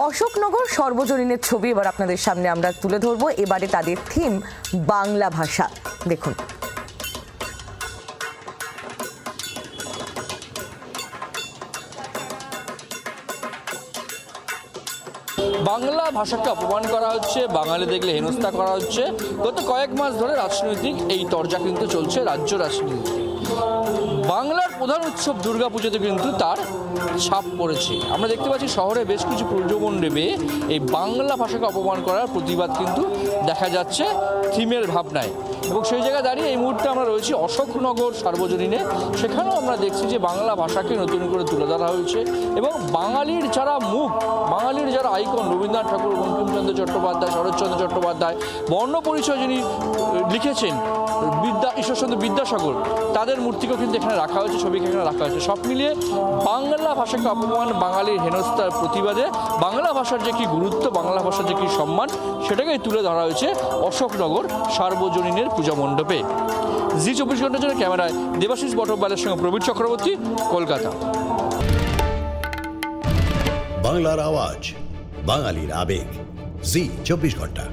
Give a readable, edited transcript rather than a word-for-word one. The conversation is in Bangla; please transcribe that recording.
অশোকনগর সর্বজনীনের ছবি এবার আপনাদের সামনে আমরা তুলে ধরবো। এবারে তাদের থিম বাংলা ভাষা। দেখুন, বাংলা ভাষাকে অপমান করা হচ্ছে, বাঙালি দেখলে হেনস্থা করা হচ্ছে। গত কয়েক মাস ধরে রাজনৈতিক এই তরজা কিন্তু চলছে রাজ্য রাজনীতি। বাংলার প্রধান উৎসব দুর্গাপুজোতে কিন্তু তার ছাপ পড়েছে। আমরা দেখতে পাচ্ছি শহরে বেশ কিছু পুজো মণ্ডপে এই বাংলা ভাষাকে অপমান করার প্রতিবাদ কিন্তু দেখা যাচ্ছে থিমের ভাবনায়। এবং সেই জায়গায় দাঁড়িয়ে এই মুহূর্তে আমরা রয়েছি অশোকনগর সার্বজনীনে। সেখানেও আমরা দেখছি যে বাংলা ভাষাকে নতুন করে তুলে ধরা হয়েছে এবং বাঙালির যারা মুখ, বাঙালির যারা আইকন, রবীন্দ্রনাথ ঠাকুর, বঙ্কিমচন্দ্র চট্টোপাধ্যায়, শরৎচন্দ্র চট্টোপাধ্যায়, বর্ণ পরিচয় যিনি লিখেছেন, ঈশ্বরচন্দ্র বিদ্যাসাগর, তাদের মূর্তিকেও কিন্তু এখানে রাখা হয়েছে, ছবিকে এখানে রাখা হয়েছে। সব মিলিয়ে বাংলা ভাষাকে অপমান, বাঙালির হেনস্থার প্রতিবাদে বাংলা ভাষার যে কী গুরুত্ব, বাংলা ভাষার যে কী সম্মান, সেটাকেই তুলে ধরা হয়েছে অশোকনগর সার্বজনীনের পূজা মণ্ডপে। জি24 ঘন্টার জন্য ক্যামেরায় দেবাশিস বটব্যালের সঙ্গে প্রবীর চক্রবর্তী, কলকাতা। বাংলার আওয়াজ, বাঙালির আবেগ, জি24 ঘন্টা।